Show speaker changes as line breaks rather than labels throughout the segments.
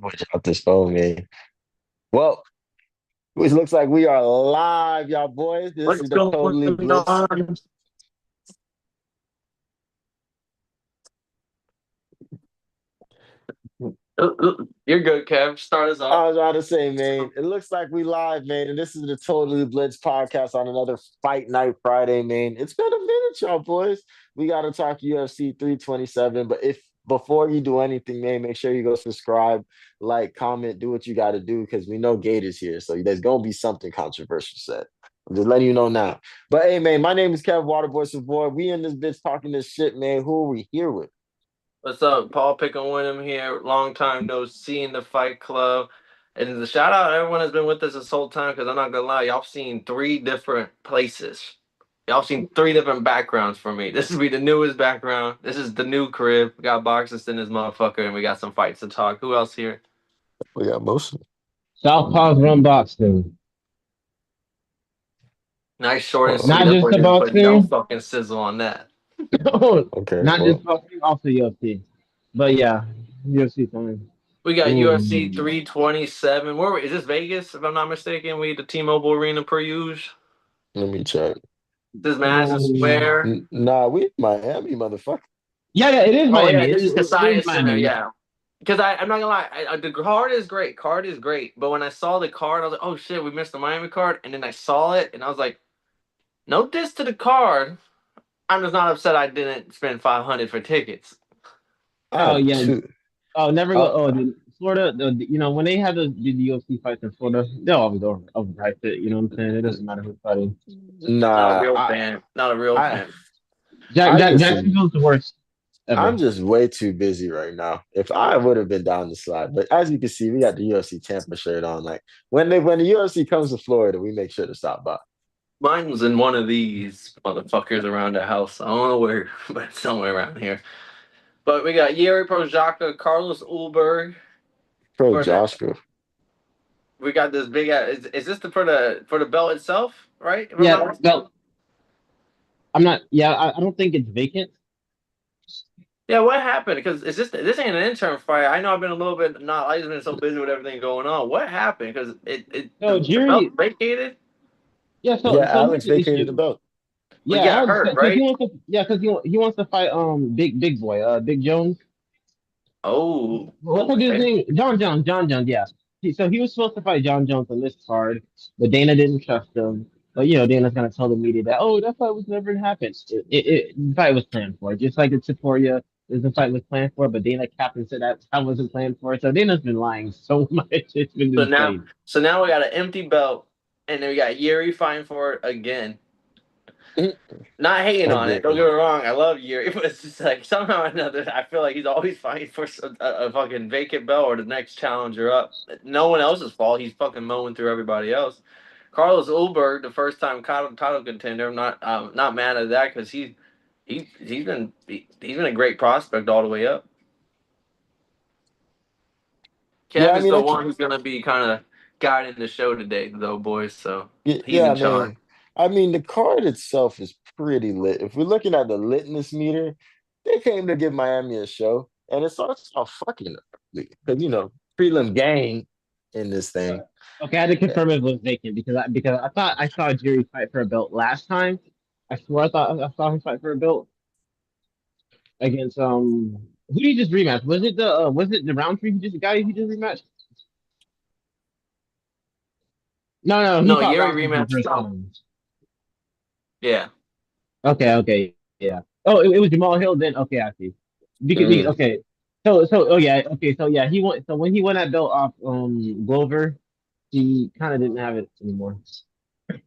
Watch out this phone, man. Well, it looks like we are live, y'all boys. This
What's
is the
going
Totally Blitz.
on? You're good, Kev. Start us off.
I was about to say, man, it looks like we live, man, and this is the Totally Blitz podcast on another Fight Night Friday, man. It's been a minute, y'all boys. We got to talk UFC 327, but if before you do anything, man, make sure you go subscribe, like, comment, do what you got to do because we know Gate is here, so there's gonna be something controversial said. I'm just letting you know now. But hey, man, my name is Kev Waterboy Savoy. We in this bitch talking this shit, man. Who are we here with?
What's up? Paul Pickle Winham here. Long time no see in the Fight Club. And the shout out everyone has been with us this whole time because I'm not gonna lie, y'all seen three different places. Y'all seen three different backgrounds for me. This will be the newest background. This is the new crib. We got boxes in this motherfucker, and we got some fights to talk. Who else here?
We got most.
Southpaws run boxing.
Nice, short and
Oh,
sweet.
Not
That's
just
why
the
you didn't put no
boxing.
fucking sizzle on that.
okay.
Not just
Well,
boxing, also UFC. But yeah, UFC time.
We got UFC
Ooh.
327. Is this Vegas? If I'm not mistaken, we the T-Mobile Arena per usual.
let me check.
This Madison
Um,
Square.
Nah, we Miami, motherfucker.
yeah, yeah, it is
Oh yeah,
Miami.
this is
It is
Kaseya Center.
Miami.
Yeah, because I'm not gonna lie, the card is great. Card is great, but when I saw the card, I was like, oh shit, we missed the Miami card, and then I saw it, and I was like, no diss to the card. I'm just not upset I didn't spend 500 for tickets.
I
Oh
have
yeah.
two.
Oh, never go.
Uh,
Florida. When they have the UFC fights in Florida, they'll always overprice it. You know what I'm saying? It doesn't matter who's fighting.
Not a
nah,
real fan. Not a real
I,
fan.
listen.
Jacksonville's the worst
I'm
ever.
just way too busy right now. If I would have been down the slide, but as you can see, we got the UFC Tampa shirt on. Like when the UFC comes to Florida, we make sure to stop by.
Mine was in one of these motherfuckers around the house. I don't know where, but it's somewhere around here. But we got Jiri Prochazka, Carlos Ulberg
Pro
for the.
Joshua.
We got this big. Is this for the belt itself? Right? If I'm
Yeah,
not mistaken.
belt. I'm not. Yeah, I don't think it's vacant.
Yeah, what happened? Because this ain't an intern fight. I know I've been a little bit not. I've been so busy with everything going on. What happened? Because
So
the belt
Jiri.
vacated.
Yeah,
Yeah,
so here's
Alex
the
vacated the
issue.
belt.
Well, he
Yeah,
got
Alex,
hurt,
because he
right?
wants to. Yeah, because he wants to fight big boy Big Jones.
Oh,
What's his
okay.
name? John Jones. Yeah. So he was supposed to fight John Jones on this card, but Dana didn't trust him. But Dana's gonna tell the media that that fight was never happened. The fight was planned for, just like the Topuria. The fight was planned for, but Dana Captain said that wasn't planned for. So Dana's been lying so much. It's been
So now,
insane.
so now we got an empty belt, and then we got Yuri fighting for it again. Not hating on it. Don't get
Again.
me wrong. I love Yuri, but it's just like somehow or another, I feel like he's always fighting for a fucking vacant belt or the next challenger up. No one else's fault. He's fucking mowing through everybody else. Carlos Ulberg, the first time title contender. I'm not mad at that because he's been a great prospect all the way up.
Yeah,
Kev
I
is
mean,
the one who's gonna be kind of guiding the show today, though, boys. So he's
yeah,
in charge.
man. I mean, the card itself is pretty lit. If we're looking at the litness meter, they came to give Miami a show, and it starts off fucking early because prelim gang in this thing.
Okay, I had to confirm it was vacant because I thought I saw Jerry fight for a belt last time. I swear I saw him fight for a belt against who did he just rematch? Was it the Roundtree he just rematched? No, he
No,
fought
Yuri
Roundtree for the
rematch.
first time.
Yeah.
Okay, yeah. Oh, it was Jamal Hill then. Okay, I see.
Mm.
Okay, oh yeah, okay, so yeah, he won. So when he won that belt off Glover, he kind of didn't have it anymore. And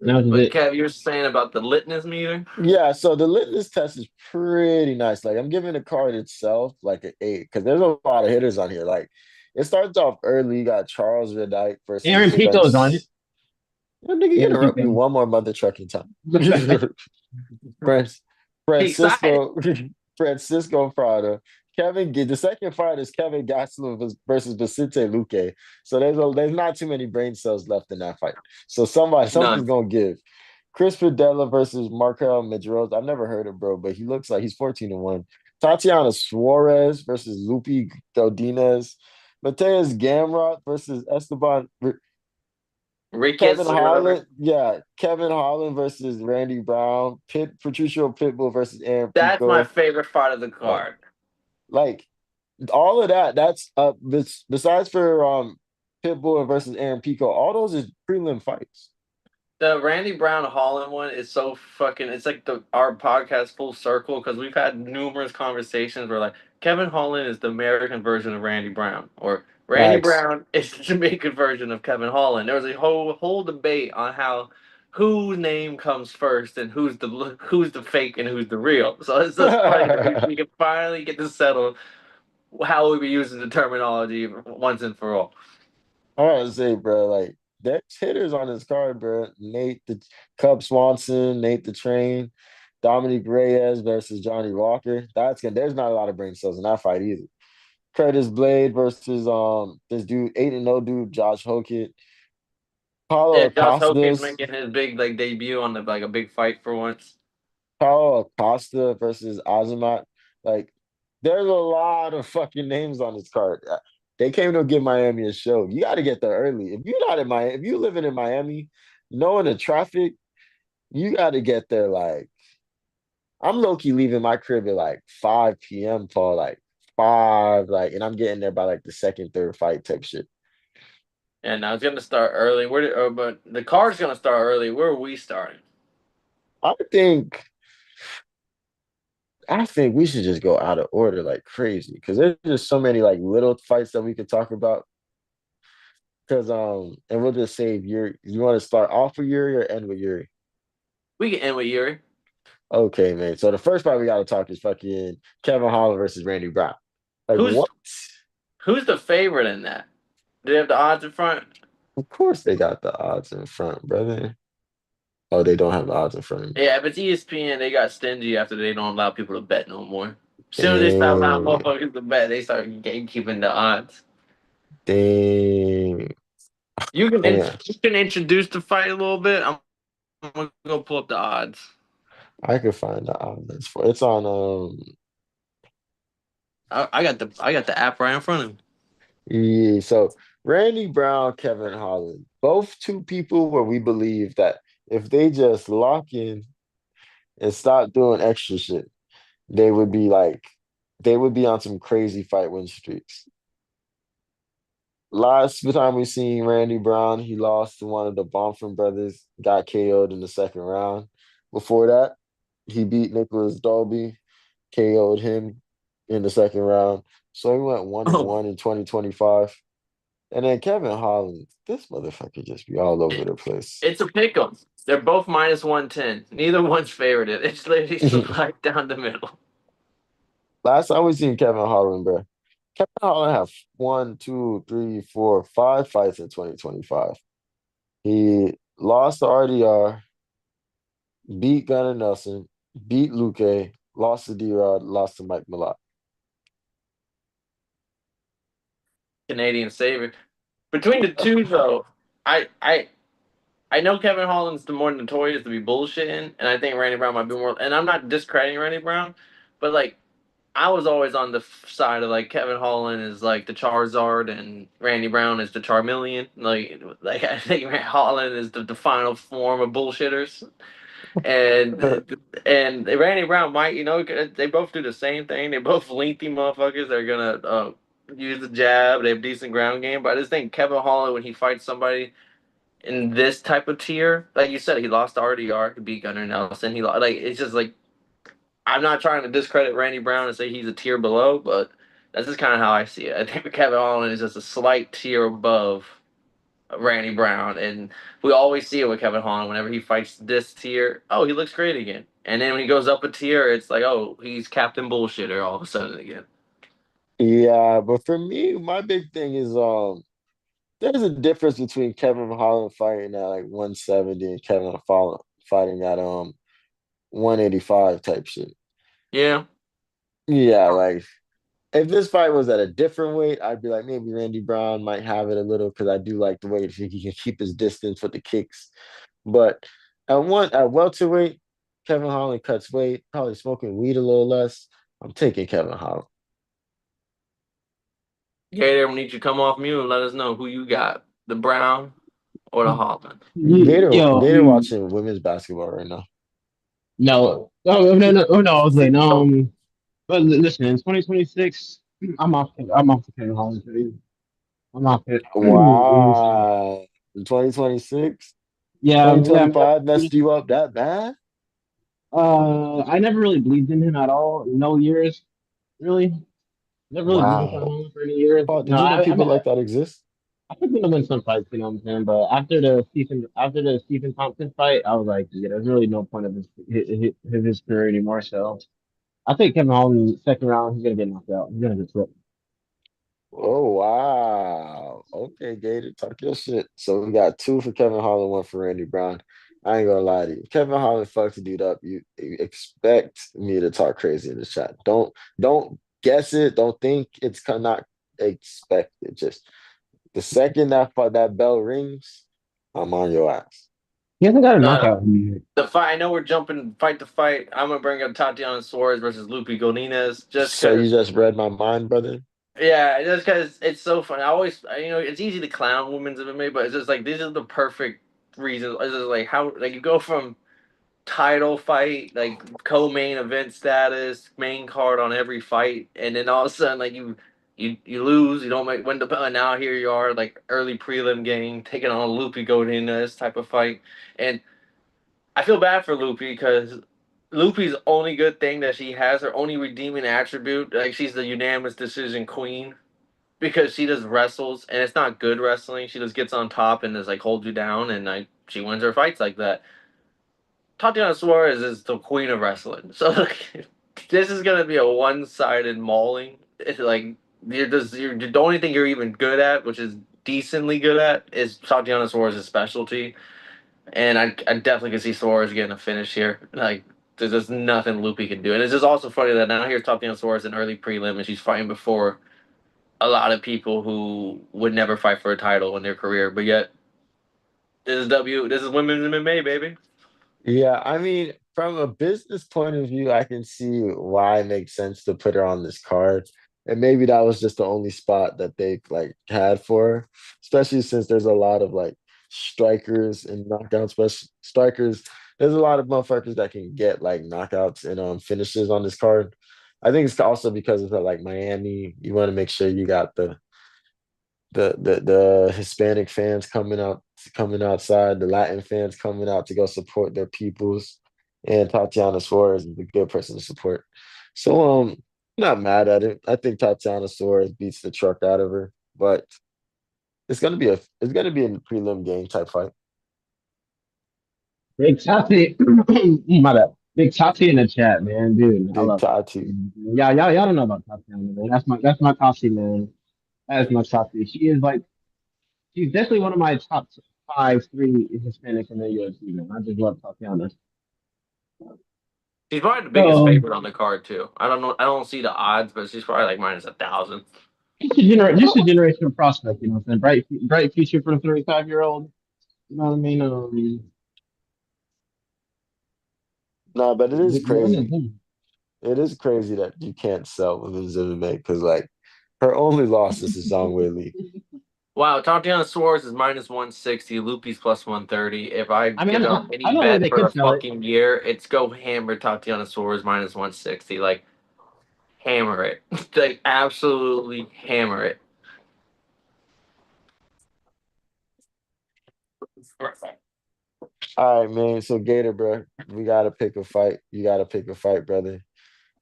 that was
But
it.
Kev, you were saying about the litness meter.
Yeah, so the litmus test is pretty nice. Like I'm giving the card itself like an 8 because there's a lot of hitters on here. Like it starts off early. You got Charles Reddick versus
Aaron Pico is on it.
Spence. Yeah, nigga, you
Aaron
interrupt me
Pico.
one more mother trucking time.
My bad.
Fran-
He excited.
Francisco Francisco Prada. The second fight is Kevin Gastelum versus Vicente Luque. So there's not too many brain cells left in that fight. So something's
None.
gonna give. Chris Fidella versus Markel Medeiros. I've never heard of bro, but he looks like he's 14-1. Tatiana Suarez versus Lupi Godinez. Mateus Gamrot versus Esteban. Kevin
Ricketts or whatever.
Holland. Yeah, Kevin Holland versus Randy Brown. Patricio Pitbull versus Aaron
That's my
Pico.
favorite part of the
Like,
card.
like all of that. That's besides for Pitbull versus Aaron Pico. All those is prelim fights.
The Randy Brown Holland one is so fucking. It's like the our podcast full circle because we've had numerous conversations where like Kevin Holland is the American version of Randy Brown, or Randy
Facts.
Brown is the Jamaican version of Kevin Holland. There was a whole debate on how whose name comes first and who's the fake and who's the real. So it's just funny that we can finally get to settle how we be using the terminology once and for all.
I want to say, bro, like there's hitters on this card, bro. Nate the Cub Swanson, Nate the Train, Dominic Reyes versus Johnny Walker. That's good. There's not a lot of brain cells in that fight either. Curtis Blade versus this dude 8-0 dude Josh Hokett.
Yeah,
Paulo
Josh Hogan's
Acosta's
making his big like debut on the like a big fight for once.
Paulo Acosta versus Azamat. Like, there's a lot of fucking names on this card. They came to give Miami a show. You got to get there early. If you're not in Miami, if you living in Miami, knowing the traffic, you got to get there. Like, I'm low key leaving my crib at like 5 p.m. Paul, like five, like, and I'm getting there by like the second, third fight type shit.
And now it's gonna start early. But the card's gonna start early. Where are we starting?
I think I think we should just go out of order like crazy because there's just so many like little fights that we could talk about. Because and we'll just save Yuri. You want to start off with Yuri or end with Yuri?
We can end with Yuri.
Okay, man. So the first fight we got to talk is fucking Kevin Holland versus Randy Brown. Like
Who's
what?
who's the favorite in that? Do they have the odds in front?
Of course they got the odds in front, brother. Oh, they don't have the odds in front of me.
Yeah, if it's ESPN, they got stingy after they don't allow people to bet no more. As soon as they start allowing
Dang,
motherfuckers to bet, they start gatekeeping the odds.
dang. Yeah,
You can introduce the fight a little bit. I'm gonna go pull up the odds.
I could find the odds for it's on
I got the app right in front of me.
yeah, so Randy Brown, Kevin Holland, both two people where we believe that if they just lock in and stop doing extra shit, they would be like, they would be on some crazy fight win streaks. Last time we seen Randy Brown, he lost to one of the Bonfim brothers, got KO'd in the second round. Before that, he beat Nicholas Dolby, KO'd him in the second round. So he went one and
Oh,
one in 2025. And then Kevin Holland, this motherfucker just be all over the place.
it's a pick 'em. They're both minus 110. Neither one's favored it. It's literally right down the middle.
Last time we seen Kevin Holland, bro. Kevin Holland have one, two, three, four, five fights in 2025. He lost to RDR, beat Gunnar Nelson, beat Luque, lost to D-Rod, lost to Mike Malott.
Canadian savior. Between the two, though, I I I know Kevin Holland's the more notorious to be bullshitting, and I think Randy Brown might be more. And I'm not discrediting Randy Brown, but like I was always on the side of like Kevin Holland is like the Charizard and Randy Brown is the Charmeleon. Like I think Holland is the final form of bullshitters. And Randy Brown might, they both do the same thing. They both lengthy motherfuckers. They're gonna use the jab. They have decent ground game. But I just think Kevin Holland when he fights somebody in this type of tier, like you said, he lost to RDR, he beat Gunnar Nelson. Like it's just like I'm not trying to discredit Randy Brown and say he's a tier below, but that's just kind of how I see it. I think Kevin Holland is just a slight tier above Randy Brown, and we always see it with Kevin Holland. Whenever he fights this tier, oh, he looks great again. And then when he goes up a tier, it's like, oh, he's Captain Bullshitter all of a sudden again.
Yeah, but for me, my big thing is there's a difference between Kevin Holland fighting at like 170 and Kevin Holland fighting at 185 type shit.
Yeah,
Yeah, like if this fight was at a different weight, I'd be like maybe Randy Brown might have it a little because I do like the way he can keep his distance with the kicks. But at welterweight, Kevin Holland cuts weight, probably smoking weed a little less. I'm taking Kevin Holland.
Gator, we need you to come off mute and let us know who you got, the Brown or the Holland.
Yo,
Gator watching women's basketball right now.
no, oh no, I was like, but listen, in 2026, I'm off the Kevin Holland trade. I'm off it.
Wow. 2026?
Yeah.
2025 messed you up that bad?
I never really believed in him at all. No years, really. Never really believed in Kevin
Wow.
Holland for any years.
Paul,
No,
did you know
I
people
mean,
like that exist?
I think we're gonna win some fights, you know what I'm saying? But after the Stephen Thompson fight, I was like, yeah, there's really no point of his career anymore. So I think Kevin Holland second round, he's gonna get knocked out. He's gonna get slipped.
Oh wow. Okay, Gator, talk your shit. So we got two for Kevin Holland, one for Randy Brown. I ain't gonna lie to you. Kevin Holland fucked the dude up. You expect me to talk crazy in the chat. Don't guess it. Don't think it's not expected. Just the second that bell rings, I'm on your ass.
He hasn't got a
Uh,
knockout.
the fight. I know we're jumping fight to fight. I'm gonna bring up Tatiana Suarez versus Lupi Godinez just
So you
because.
just read my mind, brother.
Yeah, just because it's so fun. I always, it's easy to clown women's MMA, but it's just like these are the perfect reasons. It's just like how like you go from title fight, like co-main event status, main card on every fight, and then all of a sudden, like you lose, you don't make win the and now here you are, like early prelim game, taking on Lupi going this type of fight, and I feel bad for Lupi because Lupi's only good thing that she has, her only redeeming attribute, like she's the unanimous decision queen because she just wrestles and it's not good wrestling. She just gets on top and just like holds you down and like she wins her fights like that. Tatiana Suarez is the queen of wrestling. So like, this is gonna be a one-sided mauling. It's like you're the only thing you're even good at, which is decently good at, is Tatiana Suarez's specialty. And I definitely can see Suarez getting a finish here. Like there's just nothing Loopy can do. And it's just also funny that now here's Tatiana Suarez in early prelim and she's fighting before a lot of people who would never fight for a title in their career. But yet this is women's MMA, baby.
Yeah, I mean, from a business point of view, I can see why it makes sense to put her on this card. And maybe that was just the only spot that they like had for her, especially since there's a lot of like strikers and knockouts, special strikers. There's a lot of motherfuckers that can get like knockouts and finishes on this card. I think it's also because of like Miami. You want to make sure you got the Hispanic fans coming outside, the Latin fans coming out to go support their peoples, and Tatiana Suarez is a good person to support. So not mad at it. I think Tatiana Suarez beats the truck out of her, but it's gonna be a prelim game type fight.
Big Tati, my bad. Big Tati in the chat, man, dude. I
Big
love Tati.
Tati.
Yeah, y'all don't know about Tatiana, man. That's my Tati, man. That is my Tati. She is like she's definitely one of my top five, three Hispanics in the UFC, man. I just love Tatiana.
She's probably the biggest
So
favorite on the card too. I don't know. I don't see the odds, but she's probably like minus 1,000.
just a generational prospect, you know what I'm saying? Bright future for the 35-year-old. You know what I mean?
No, but it is
The
crazy. It is crazy that you can't sell women's MMA because like her only loss is the Zhang Wei Li.
Wow, Tatiana Suarez is minus 160. Lupi's plus 130. If I
I mean,
get on
I
any
know where
bet
they
for
could
a
sell it.
fucking year, it's go hammer Tatiana Suarez minus 160. Like hammer it, like absolutely hammer it.
All right, man. So Gator, bro, we gotta pick a fight. You gotta pick a fight, brother.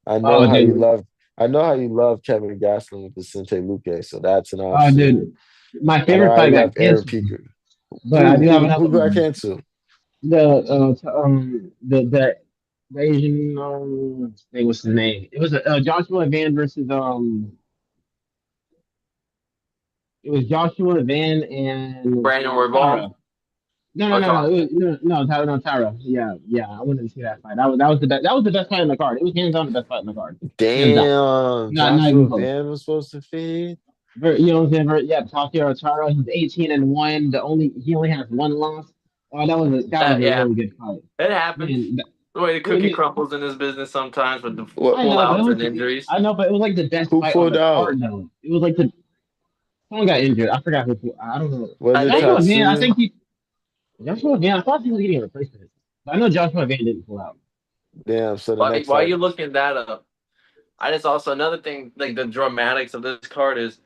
I know
Oh,
how you
dude.
love. I know how you love Kevin Gastelum with Vicente Luque, so that's an
Oh,
option.
dude. My
I know
favorite
how
fight
you love
got
Aaron
canceled,
Pico.
but I do have another
Who got
one.
canceled?
The Asian thing was his name. It was Joshua Van versus it was Joshua Van and
Brandon Royval.
Tara. No,
Oh,
no, no, no.
Tar-
It was, Tara, no, Tara. Yeah. I wanted to see that fight. That was the best. That was the best fight in the card. It was hands down the best fight in the card, hands down.
Damn,
Not even
Joshua
close.
Van was supposed to feed.
You know what I'm saying? Yeah, Takeru Tara. He's 18-1. He only has one loss. Oh, that was a
yeah,
really good fight.
it happens.
Man,
The way the
Well,
cookie crumbles in this business sometimes with the
What?
I know, but it
pullouts
was
and injuries.
I know, but it was like the best
Who
fight on
pulled
the
out?
card though. It was like the someone got injured. I forgot who. I don't know.
Was
I
it
think
Joshua Van. I
Tatsuya?
think he Joshua Van. I thought he was getting a replacement. But I know Joshua Van didn't pull out.
Damn. So the
while,
next
while
fight.
you're looking that up, I just also another thing like the dramatics of this card is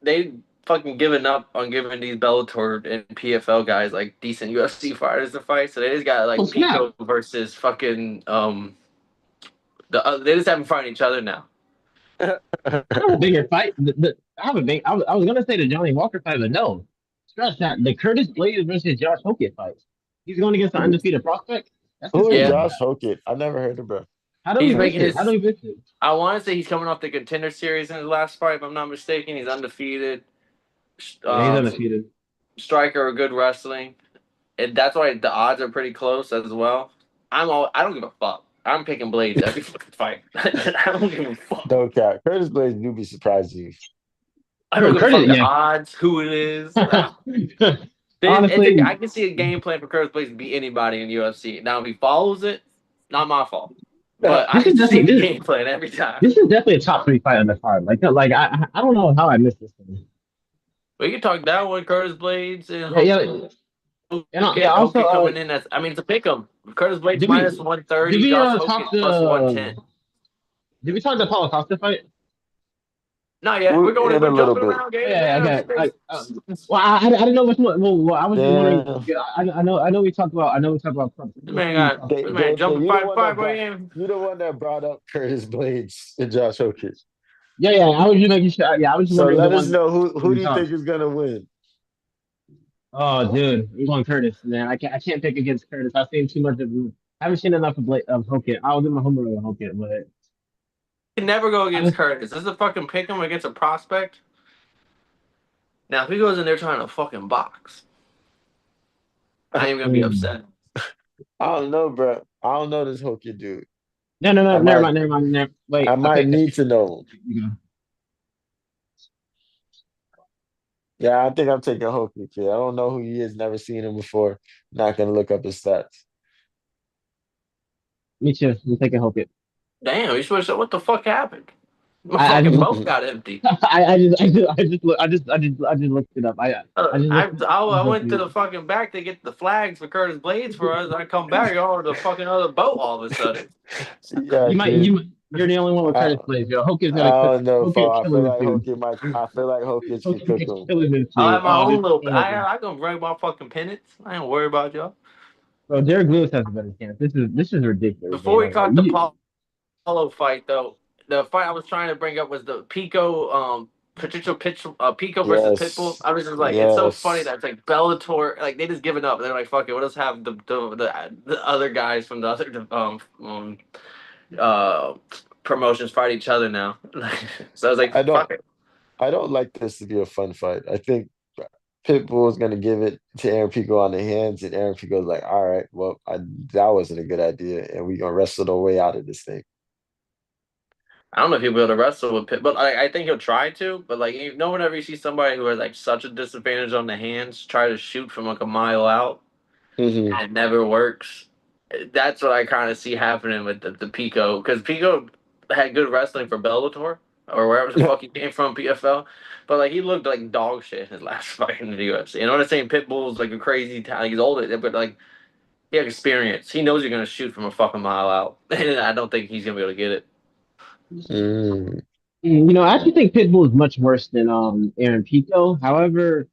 they fucking given up on giving these Bellator and PFL guys like decent UFC fighters to fight. So they just got
Oh
like
snap!
Pico versus fucking they just haven't fighting each other now.
I have a bigger fight. I have a big. I was gonna say the Johnny Walker fight, but no. Scratch that. The Curtis Blades versus Josh Hokett fight. He's going against the
who,
undefeated prospect. That's
who is
Yeah,
insane.
Josh Hokett? I never heard of bro.
How do we
he's
miss
making
it? How do
his.
we miss it?
I want to say he's coming off the contender series in his last fight, if I'm not mistaken. He's undefeated.
Yeah, he's
Um,
undefeated.
striker, good wrestling, and that's why the odds are pretty close as well. I don't give a fuck. I'm picking Blades every fucking fight. I don't give a fuck.
No cap. Curtis Blades do be surprising you.
I don't give a
Curtis,
fuck the
yeah.
odds, who it is.
Honestly,
I can see a game plan for Curtis Blades to beat anybody in UFC. Now, if he follows it, not my fault. But I
this is
can see
definitely
the
this,
game plan every time.
this is definitely a top three fight on the card. I don't know how I missed this thing.
We can talk that one, Curtis Blades and
Yeah, yeah, yeah. Also,
Hoke coming in. I mean, it's a pick 'em. Curtis Blades
did we
minus
did
130,
we
Josh
talk
Hoke plus
to
110.
the Paulo Costa fight?
Not yet.
In a
We're
little
jumping
bit.
around,
Oh,
Gator.
yeah,
Damn,
okay.
space.
Well, I didn't know which one. Well, I was just wondering.
Damn.
Yeah, I know we talked about. I know we talked about.
This man
Gabe,
jumping
you the one that
5'5"
brought
right in.
you the one that brought up Curtis Blades and Josh Hokett.
Yeah, yeah. I was just making sure. Yeah, I was just
So
wondering the
let us
one
know
that
who
we
do you
talked.
think is gonna win?
Oh, dude, I'm going Curtis, man. I can't pick against Curtis. I've seen too much of him. I haven't seen enough of Hoket. I'll do my homework on Hoket, but
You can never go
I,
against Curtis. This is a fucking pick 'em against a prospect. Now, if he goes in there trying to fucking box, I am gonna be
mm.
upset.
I don't know, bro. I don't know this Hokett dude.
No,
I
never
might
mind, never mind. Never.
I
Wait,
might
okay.
need to know.
You go.
Yeah, I think I'm taking Hokett, kid. I don't know who he is, never seen him before. Not gonna look up his stats.
Me too. I'm taking Hoket.
Damn, you supposed to. What the fuck happened? My
I
fucking
just,
boat got empty.
I just looked it up. I just looked it
I
up.
went to the fucking back to get the flags for Curtis Blades for us. I come back, y'all are the fucking other boat all of a sudden.
Yeah, kid.
You're the only one with
I,
Curtis plays, yo.
I don't know,
Hoket
fo.
killing this dude.
I feel like Hokage can cook
Hoket
him.
killing this
I'll
dude.
have my
Oh,
own
this is
little.
so hoping.
I can bring my fucking pennants. I ain't worried about y'all.
Bro, Derek Lewis has a better chance. This is ridiculous,
Before we
man.
caught the Paulo fight, though, the fight I was trying to bring up was the Pico, Pico versus Pitbull.
Yes.
I was just like, it's so funny
Yes.
that it's like Bellator, like they just given up. They're like, fuck it, we'll just have the other guys from the other uh promotions fight each other now. So I was like,
I don't
fuck it.
I don't like this to be a fun fight. I think Pitbull is gonna give it to Aaron Pico on the hands, and Aaron Pico's like, all right, well, that wasn't a good idea, and we're gonna wrestle the way out of this thing.
I don't know if he'll be able to wrestle with Pitt, but I think he'll try to. But like, you know, whenever you see somebody who has like such a disadvantage on the hands, try to shoot from like a mile out,
Hmm.
and it never works. That's what I kind of see happening with the Pico, because Pico had good wrestling for Bellator or wherever the fuck he came from, PFL. But like he looked like dog shit in his last fight in the UFC. You know what I'm saying? Pitbull's like a crazy talent. He's older, but like he has experience. He knows you're gonna shoot from a fucking mile out, and I don't think he's gonna be able to get it.
Mm.
I actually think Pitbull is much worse than Aaron Pico. However,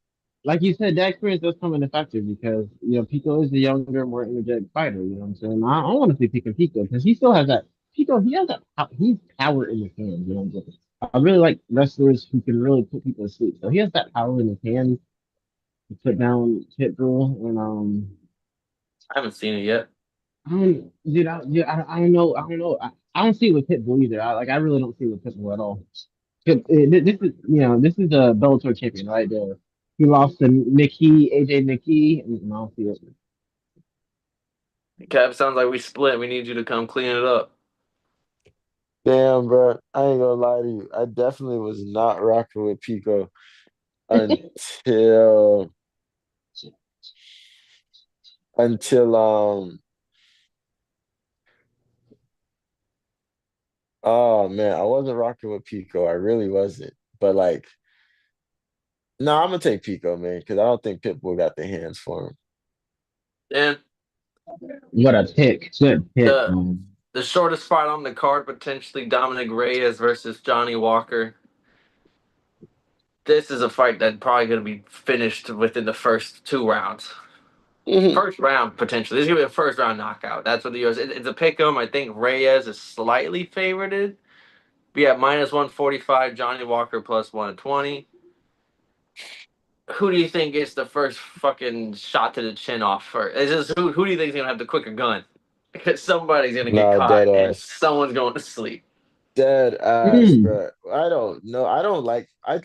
like you said, that experience does come into factor because Pico is the younger, more energetic fighter. You know what I'm saying? I want to see Pico because he still has that Pico. He has that. He's power in his hands. You know what I'm saying? I really like wrestlers who can really put people to sleep. So he has that power in his hands to put down Pitbull, and
I haven't seen it yet.
I don't know. I don't know. I don't see it with Pitbull either. I really don't see it with Pitbull at all. This is the Bellator champion, right? He lost to AJ Mickey, and I don't see it.
Cap, sounds like we split. We need you to come clean it up.
Damn, bro. I ain't gonna lie to you. I definitely was not rocking with Pico until until Oh man, I wasn't rocking with Pico. I really wasn't. But like, no, I'm gonna take Pico, man, because I don't think Pitbull got the hands for him.
And
What a pick. Good pick,
the
man.
the shortest fight on the card, potentially Dominic Reyes versus Johnny Walker. This is a fight that's probably going to be finished within the first 2 rounds.
Mhm.
First round, potentially. This is going to be a first round knockout. That's what the US. It's a pick 'em. I think Reyes is slightly favored. We have minus 145, Johnny Walker plus 120. Who do you think gets the first fucking shot to the chin off first? Is this, who do you think is going to have the quicker gun? Because somebody's going to get
Nah,
caught
dead
and
ass.
someone's going to sleep.
Dead ass,
Mm.
bro. I don't know. I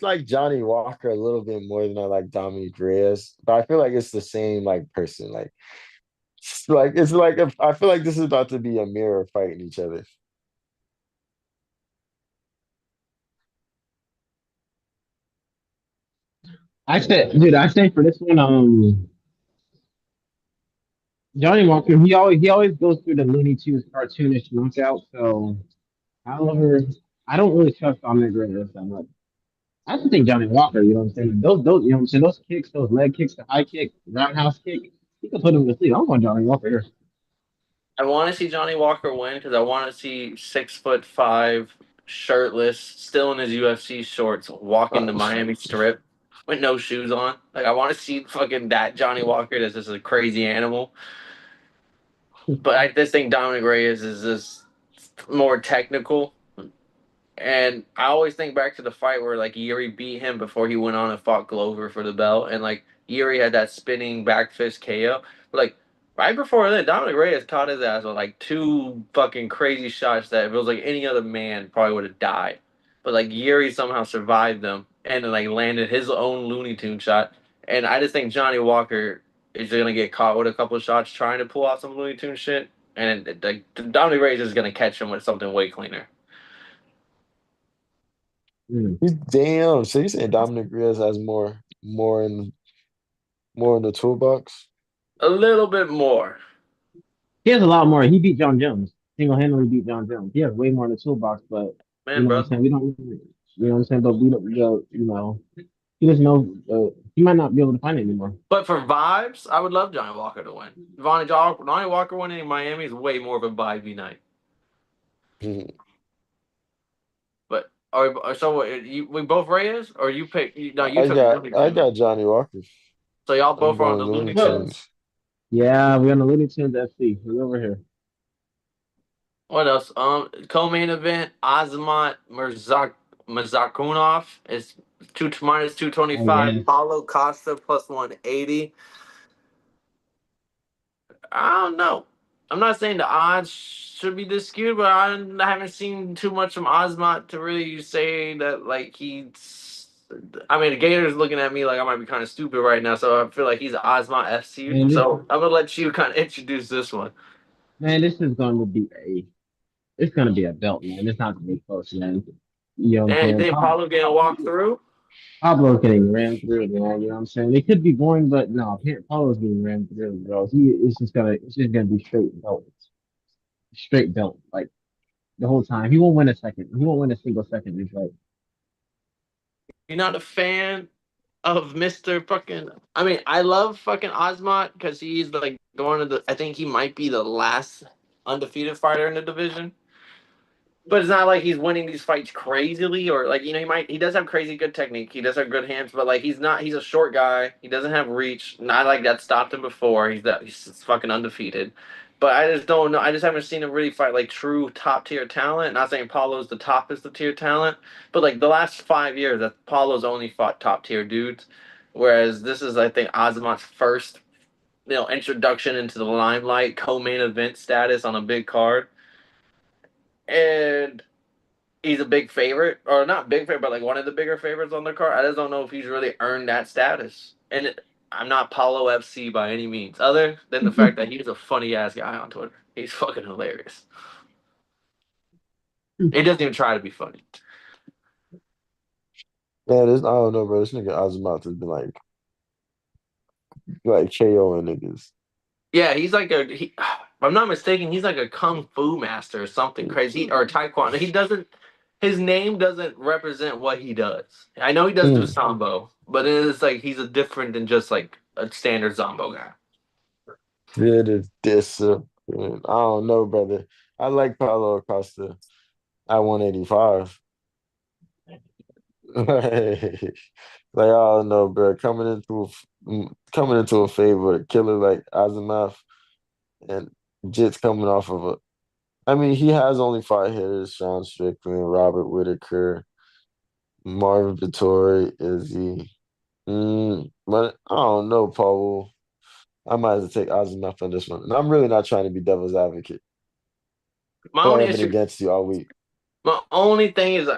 like Johnny Walker a little bit more than I like Dominic Reyes, but I feel like it's the same like person. It's like if, I feel like this is about to be a mirror fighting each other.
I say for this one, Johnny Walker, he always goes through the Looney Tunes cartoonish knockout. So, however, I don't really trust Dominic Reyes that much. I just think Johnny Walker, you know what I'm saying? Those, you know what I'm saying? Those kicks, those leg kicks, the high kick, roundhouse kick, he can put him to sleep. I'm going Johnny Walker here.
I want to see Johnny Walker win because I want to see 6'5", shirtless, still in his UFC shorts, walking the Miami Strip with no shoes on. Like I want to see fucking that Johnny Walker. That's just a crazy animal. But I just think Dominic Reyes is just more technical. And I always think back to the fight where like Yuri beat him before he went on and fought Glover for the belt, and like Yuri had that spinning back fist KO. But like right before then, Dominic Reyes caught his ass with like two fucking crazy shots that if it was like any other man probably would have died. But like Yuri somehow survived them and then, like landed his own Looney Tune shot. And I just think Johnny Walker is gonna get caught with a couple of shots trying to pull out some Looney Tune shit, and like Dominic Reyes is gonna catch him with something way cleaner.
Mm.
He's damn. So you saying Dominic Reyes has more in the toolbox?
A little bit more.
He has a lot more. He beat John Jones. Single handedly beat John Jones. He has way more in the toolbox, but you
Man,
know what I'm
brother.
saying? We don't, you know what I'm saying? But we don't, he doesn't know, he might not be able to find it anymore.
But for vibes, I would love Johnny Walker to win. Johnny Walker winning in Miami is way more of a vibey night.
Mhm.
But so what, we both Reyes or you pick? No, you
I
took
got
Looney
I
Tunes.
got Johnny Walker.
So y'all
I'm
both are on
going
the
Looney
Looney
Well,
Tunes.
Tunes.
yeah, we're on the Looney Tunes FC. We're over here.
What else? Co-main event: Azamat Mirzakunov is two minus two twenty
Oh,
five.
yeah.
Paulo Costa plus 180. I don't know. I'm not saying the odds should be this skewed, but I haven't seen too much from Ozmont to really say that like he's. I mean, the Gator's looking at me like I might be kind of stupid right now, so I feel like he's Ozmont FC.
Man,
So I'm gonna let you kind of introduce this one.
this is going to be it's going to be a belt, man. It's not going to be close, man. You know what I'm
And you
saying?
think Paulo gonna walk through?
Pablo's getting ran through, man. You know what I'm saying? It could be boring, but no, Pablo's getting ran through, bro. It's just gonna be straight belt, like the whole time. He won't win a second. He won't win a single second. He's like,
You're not a fan of Mr. fucking. I mean, I love fucking Ozmont because he's like going to the. I think he might be the last undefeated fighter in the division. But it's not like he's winning these fights crazily or like he does have crazy good technique. He does have good hands, but like he's a short guy. He doesn't have reach. Not like that stopped him before. He's fucking undefeated. But I just don't know. I just haven't seen him really fight like true top tier talent. Not saying Paulo's the top is the tier talent, but like the last 5 years that Paulo's only fought top tier dudes. Whereas this is I think Azamat's first, introduction into the limelight, co-main event status on a big card. And he's a big favorite, or not big favorite, but like one of the bigger favorites on the card. I just don't know if he's really earned that status. I'm not Paulo FC by any means, other than the fact that he's a funny ass guy on Twitter. He's fucking hilarious. He doesn't even try to be funny.
Man, this I don't know, bro. This nigga Azamat has been like KOing niggas.
Yeah, he's like a he. I'm not mistaken, he's like a kung fu master or something crazy, or taekwondo. He doesn't. His name doesn't represent what he does. I know he does do
Mm.
sambo, but it's like he's a different than just like a standard sambo guy.
It is discipline. I don't know, brother. I like Paulo Acosta at 185. Like, I don't know, bro. Coming into a favor, a killer like Azimath and Jits coming off of a. I mean, he has only five hitters: Sean Strickland, Robert Whitaker, Marvin Vittori, Izzy. But I don't know, Paul. I might have to take Azimuth on this one. And I'm really not trying to be devil's advocate.
My
I
only
have been
issue,
against you all week.
my only thing is,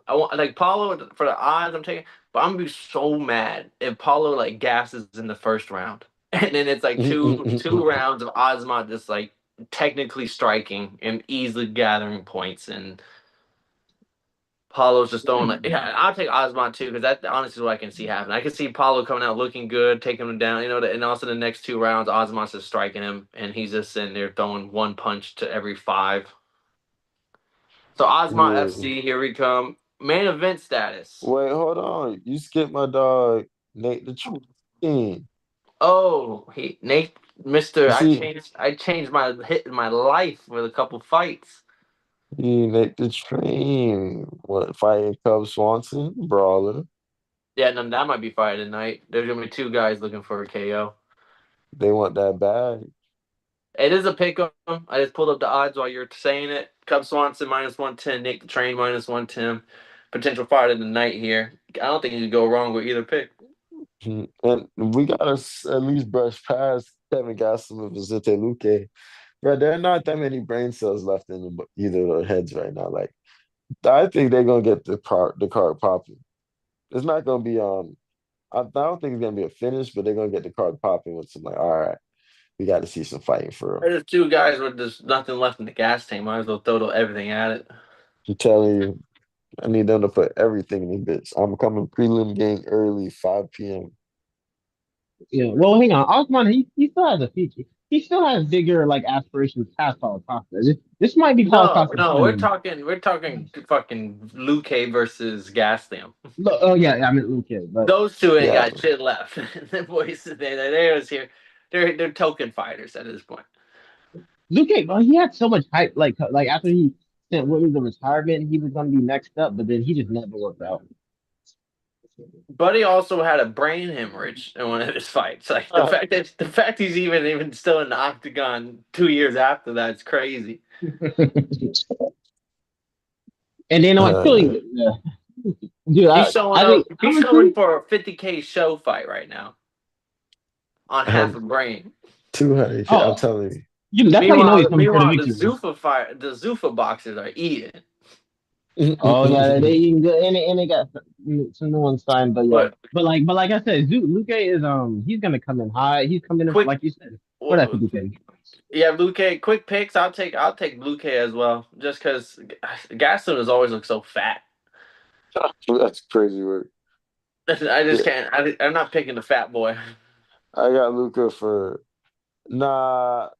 I want like Paulo for the odds I'm taking, but I'm gonna be so mad if Paulo like gasses in the first round, and then it's like two rounds of Ozma just like technically striking and easily gathering points, and Paulo's just throwing like yeah, I'll take Ozma too because that honestly is what I can see happening. I can see Paulo coming out looking good, taking him down, and also the next two rounds Ozma's just striking him, and he's just sitting there throwing one punch to every five. So Ozma
Yeah.
FC, here we come. Main event status.
Wait, hold on. You skipped my dog, Nate the Train.
Oh, he Nate, Mister.
You see,
I changed my hit in my life with a couple fights.
Nate the Train. What, fighting Cub Swanson? Brawler.
Yeah, no, that might be fight tonight. There's gonna be two guys looking for a KO.
They want that bag.
It is a pick 'em. I just pulled up the odds while you're saying it. Cub Swanson -110, Nick the Train -110. Potential fight of the night here. I don't think you could go wrong with either pick.
And we gotta at least brush past Kevin Gastelum and Vicente Luque. Bro, there are not that many brain cells left in either of their heads right now. Like, I think they're gonna get the card popping. It's not gonna be I don't think it's gonna be a finish, but they're gonna get the card popping with some like, all right, we got to see some fighting for real.
There's two guys with just nothing left in the gas tank. Might as well throw everything at it.
I'm telling you, I need them to put everything in the bits. I'm coming prelim game early, 5 p.m.
Yeah. Well, hang on. Osman, he still has a future. He still has bigger like aspirations past Paulo Costa. This might be Paulo
No,
Costa's
no,
time.
we're talking fucking Luke versus Gaslam.
Look, oh yeah, I mean Luque, but
Those two ain't
Yeah,
got shit left. The boys, they was here. They're token fighters at this point.
Luque, well, he had so much hype. Like after he sent Woodley the retirement, he was gonna be next up, but then he just never worked out.
Buddy also had a brain hemorrhage in one of his fights. Like
uh,
the fact he's even still in the octagon 2 years after that's crazy.
And then on
uh,
killing, yeah. Dude,
He's showing
I
up.
think
He's showing
honestly,
for a 50K show fight right now on half a
um,
brain.
200K. I'm
oh,
telling
that's how you know he's
Meanwhile,
coming for the
the
victory.
Zuffa fight, the Zuffa boxers are eating.
Oh yeah, they
you.
eating good, and they got some new ones signed. But yeah,
But
but like I said, Luke is he's gonna come in high. He's coming in
quick,
like you said for that 50K.
yeah, Blue K. Quick picks. I'll take Blue K as well, just because Gaston has always looked so fat.
That's crazy work.
I just
Yeah,
can't. I'm not picking the fat boy.
I got Luca for nah.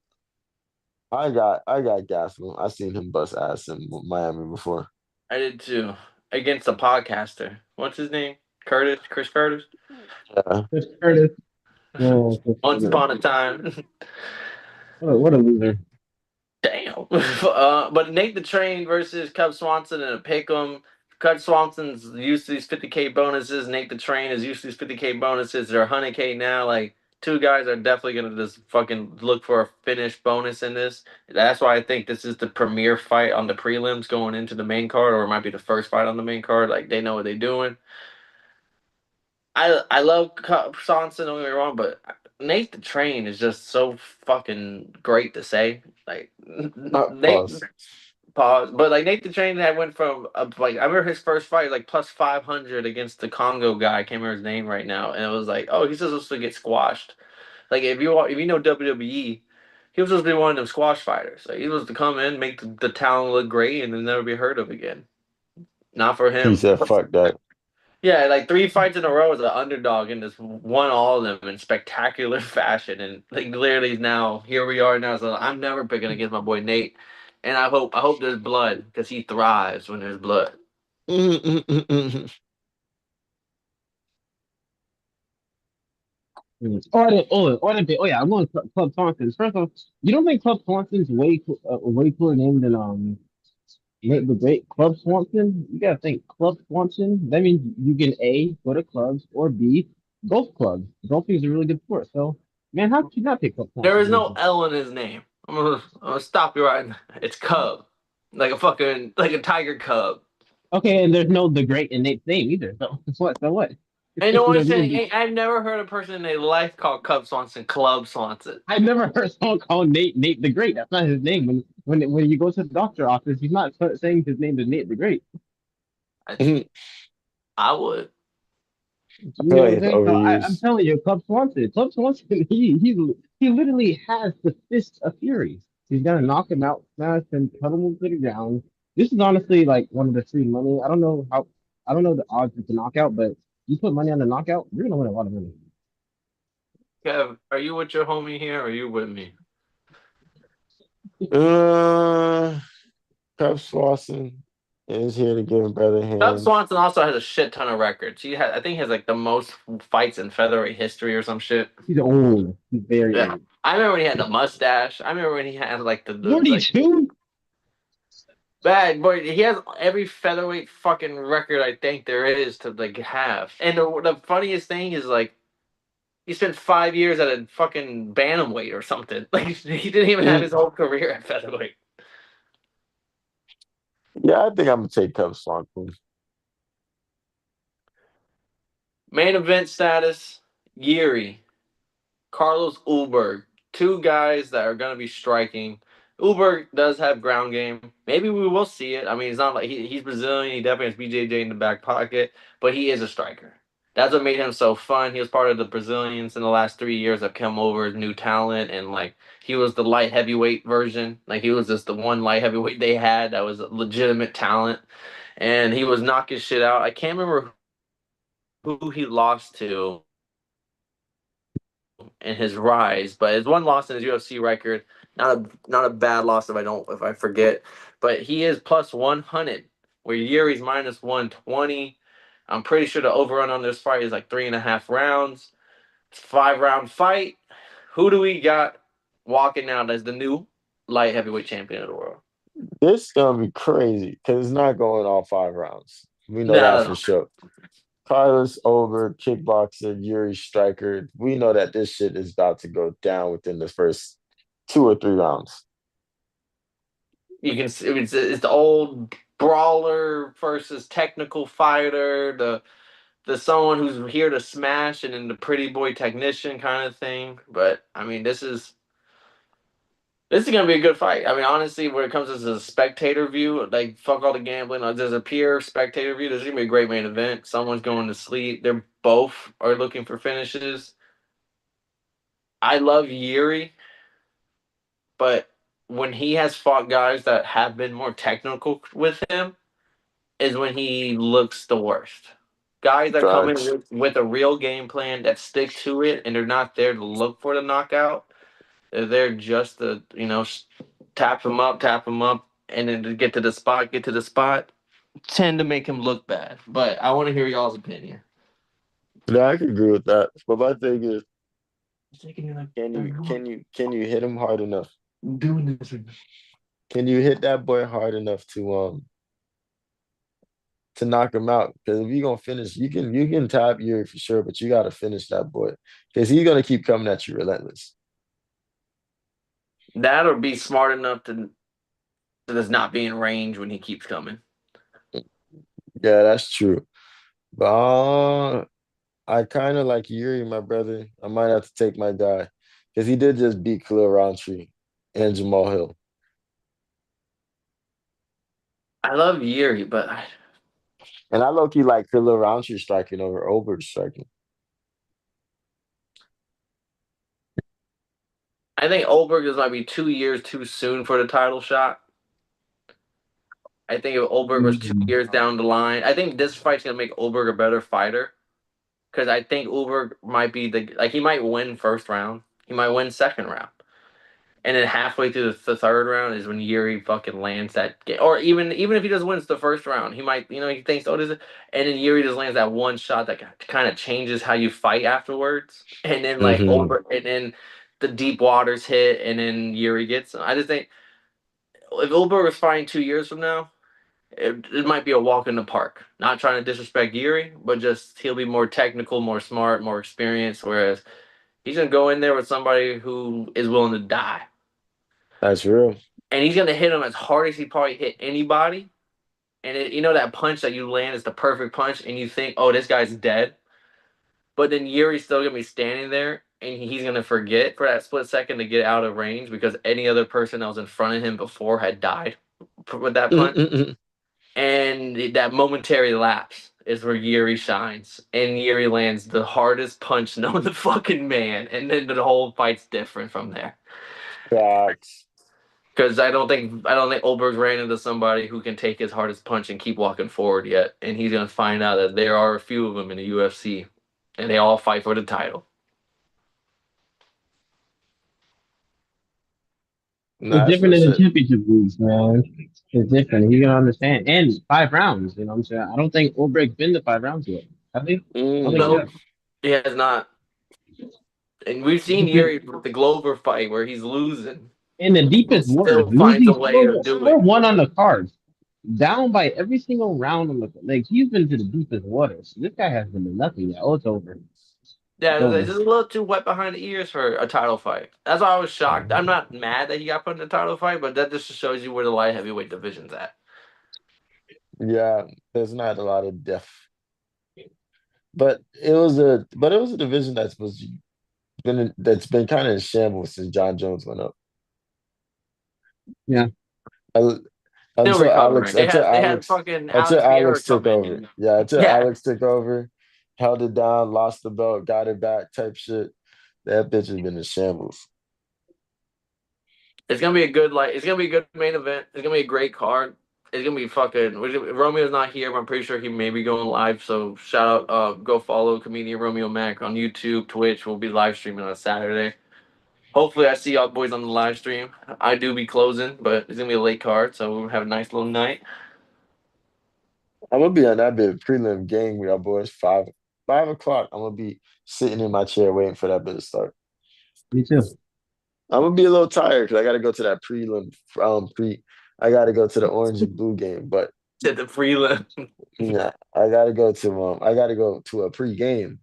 I got Gastelum. I seen him bust ass in Miami before.
I did too against a podcaster. What's his name? Curtis. Chris Curtis.
Yeah.
Chris Curtis, oh, Chris
Once
Curtis.
upon a time.
What a loser.
Damn. But Nate the Train versus Cub Swanson in a pick 'em. Cub Swanson's used to these 50K bonuses. Nate the Train is used to these 50K bonuses. They're 100K now. Like, two guys are definitely going to just fucking look for a finish bonus in this. That's why I think this is the premier fight on the prelims going into the main card, or it might be the first fight on the main card. Like, they know what they're doing. I love Swanson, don't get me wrong, but Nate the Train is just so fucking great to say. Like Nate
Pause.
pause, but like Nate the Train that went from like I remember his first fight like plus 500 against the Congo guy. I can't remember his name right now, and it was like, oh, he's supposed to get squashed. Like if you know WWE, he was supposed to be one of them squash fighters. Like he was to come in, make the talent look great, and then never be heard of again. Not for
He
him.
said, "Fuck that."
Yeah, Yeah, like 3 fights in a row as an underdog and just won all of them in spectacular fashion. And like literally now, here we are now. So I'm never picking against my boy Nate. And I hope there's blood because he thrives when there's blood.
Oh, oh, yeah, I'm going Club Swanson's. First off, you don't think Club Swanson's a way cooler name than Nate the Great? Club Swanson? You gotta think Club Swanson. That means you can A, go to clubs, or B, golf clubs. Golfing is a really good sport. So, man, how could you not pick Club
There
Swanson
is no
over?
L in his name. I'm gonna stop you right now. It's Cub. Like a fucking like a tiger cub.
Okay, and there's no the Great in Nate's name either. So what? So what?
And no one's
There's no.
saying I've never heard a person in their life called Cub Swanson Club Swanson.
I've never heard someone call Nate the Great. That's not his name. When you go to the doctor office, he's not saying his name is Nate the Great.
I, I would.
You
I feel
know
like
what I'm
it's
saying? So I'm
overused.
telling you, Club Swanson, he literally has the fist of fury. He's gonna knock him out, smash him, cut him to the ground. This is honestly like one of the free money. I don't know the odds of the knockout, but you put money on the knockout, you're gonna win a lot of money.
Kev, are you with your homie here or are you with me?
Uh, Pep Swanson is here to give brother
Cub
hands.
Swanson also has a shit ton of records. I think he has like the most fights in featherweight history or some shit.
He's old. He's very
Yeah.
old.
I remember when he had the mustache. I remember when he had like the like
42?
bad boy. He has every featherweight fucking record I think there is to like have. And the funniest thing is like he spent 5 years at a fucking bantamweight or something. Like he didn't even have
Mm,
his whole career at featherweight.
yeah, I think I'm gonna take Pep Swanson.
Main event status: Jiri, Carlos Ulberg, two guys that are going to be striking. Ulberg does have ground game. Maybe we will see it. I mean, it's not like he's Brazilian. He definitely has BJJ in the back pocket, but he is a striker. That's what made him so fun. He was part of the Brazilians in the last 3 years that come over as new talent, and like he was the light heavyweight version. Like he was just the one light heavyweight they had that was a legitimate talent, and he was knocking shit out. I can't remember who he lost to in his rise, but his one loss in his UFC record, not a bad loss if I forget, but he is plus 100, where Yuri's minus 120. I'm pretty sure the overrun on this fight is like 3.5 rounds. It's a 5 round fight. Who do we got walking out as the new light heavyweight champion of the world?
This is gonna be crazy because it's not going all 5 rounds. We know
No,
that
no,
for
no.
sure. Carlos over kickboxer, Yuri striker. We know that this shit is about to go down within the first 2 or 3 rounds.
You can see it's the old brawler versus technical fighter. The someone who's here to smash and in the pretty boy technician kind of thing. But I mean, this is gonna be a good fight. I mean, honestly, when it comes to the spectator view, like fuck all the gambling. There's a pure spectator view. This is gonna be a great main event. Someone's going to sleep. They're both are looking for finishes. I love Yuri, but when he has fought guys that have been more technical with him, is when he looks the worst. Guys that come in
Facts.
with a real game plan that stick to it and they're not there to look for the knockout. They're there just to, tap him up, and then to get to the spot, tend to make him look bad. But I want to hear y'all's opinion.
Yeah, I can agree with that. But my thing is,
It's taking you like
can you
30
can you can you hit him hard enough?
doing this.
Can you hit that boy hard enough to knock him out? Because if you're gonna finish, you can tap Yuri for sure, but you gotta finish that boy because he's gonna keep coming at you relentless.
That or be smart enough to just not be in range when he keeps coming.
Yeah, that's true. But I kind of like Yuri, my brother. I might have to take my guy because he did just beat Khalil Rountree and Jamal Hill.
I love Yuri, but
And I low key like Khalil Rountree striking over Oberg striking.
I think Ulberg is might be 2 years too soon for the title shot. I think if Ulberg was 2 years
Mm.
down the line, I think this fight's gonna make Ulberg a better fighter. Because I think Ulberg might be he might win first round, he might win second round, and then halfway through the third round is when Yuri fucking lands that game. Or even if he just wins the first round, he might he thinks oh this is, and then Yuri just lands that one shot that kind of changes how you fight afterwards, and then like
Hmm.
over and then the deep waters hit, and then Yuri gets him. I just think if Ulberg was fighting 2 years from now, it might be a walk in the park. Not trying to disrespect Yuri, but just he'll be more technical, more smart, more experienced. Whereas he's gonna go in there with somebody who is willing to die,
That's real.
and he's gonna hit him as hard as he probably hit anybody. And that punch that you land is the perfect punch, and you think, oh, this guy's dead. But then Yuri's still gonna be standing there, and he's gonna forget for that split second to get out of range because any other person that was in front of him before had died with that punch. And that momentary lapse is where Yuri shines, and Yuri lands the hardest punch known to fucking man, and then the whole fight's different from there.
Facts.
Because I don't think Ulberg's ran into somebody who can take his hardest punch and keep walking forward yet, and he's gonna find out that there are a few of them in the UFC, and they all fight for the title.
It's
Nah, that's
different
real
in the
shit.
championship leagues, man. It's different. You're gonna understand. And 5 rounds, you know what I'm saying? I don't think Ulberg's been to 5 rounds yet. Have they? I don't think he
Mm.
No,
has.
he has not. And we've seen
He's been
Yuri with the Glover fight where he's losing,
in the
and
deepest waters,
still finds a
losing
way to do it.
4-1 on the cards, down by every single round on the like. He's been to the deepest waters. This guy has been to nothing yet. Oh, it's over.
Yeah,
It's
it's
over.
just a little too wet behind the ears for a title fight. That's why I was shocked. I'm not mad that he got put in a title fight, but that just shows you where the light heavyweight division's at.
Yeah, there's not a lot of depth, but it was a division that's been kind of in shambles since John Jones went up.
Yeah,
Uh,
Still
Until
recovering.
Alex, until
They had
Alex,
fucking
until
Alex Vieira
Alex
come
took
in.
over. Yeah, until
Yeah,
Alex took over, held it down, lost the belt, got it back, type shit. That bitch has been in shambles.
it's gonna be a good it's gonna be a good main event. It's gonna be a great card. It's gonna be fucking. Romeo's not here, but I'm pretty sure he may be going live. So shout out, go follow comedian Romeo Mack on YouTube, Twitch. We'll be live streaming on Saturday. Hopefully, I see y'all boys on the live stream. I do be closing, but it's gonna be a late card, so we'll have a nice little night.
I'm gonna be on that bit prelim game with our boys 5 o'clock. I'm gonna be sitting in my chair waiting for that bit to start.
me too.
I'm gonna be a little tired because I gotta go to that prelim pre. I gotta go to the orange and blue game, but
Did the prelim.
yeah, I gotta go to a pre-game.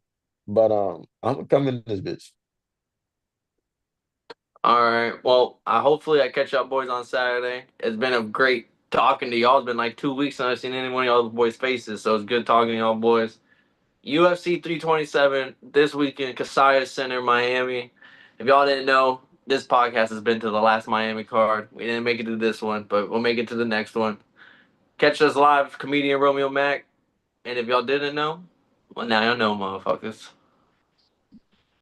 But I'm gonna come in this bitch.
All right. Well, hopefully I catch up boys on Saturday. It's been a great talking to y'all. It's been like 2 weeks since I've seen any one of y'all boys' faces, so it's good talking to y'all boys. UFC 327 this weekend, Kasaya Center, Miami. If y'all didn't know, this podcast has been to the last Miami card. We didn't make it to this one, but we'll make it to the next one. Catch us live, comedian Romeo Mack. And if y'all didn't know, well, now y'all know, motherfuckers.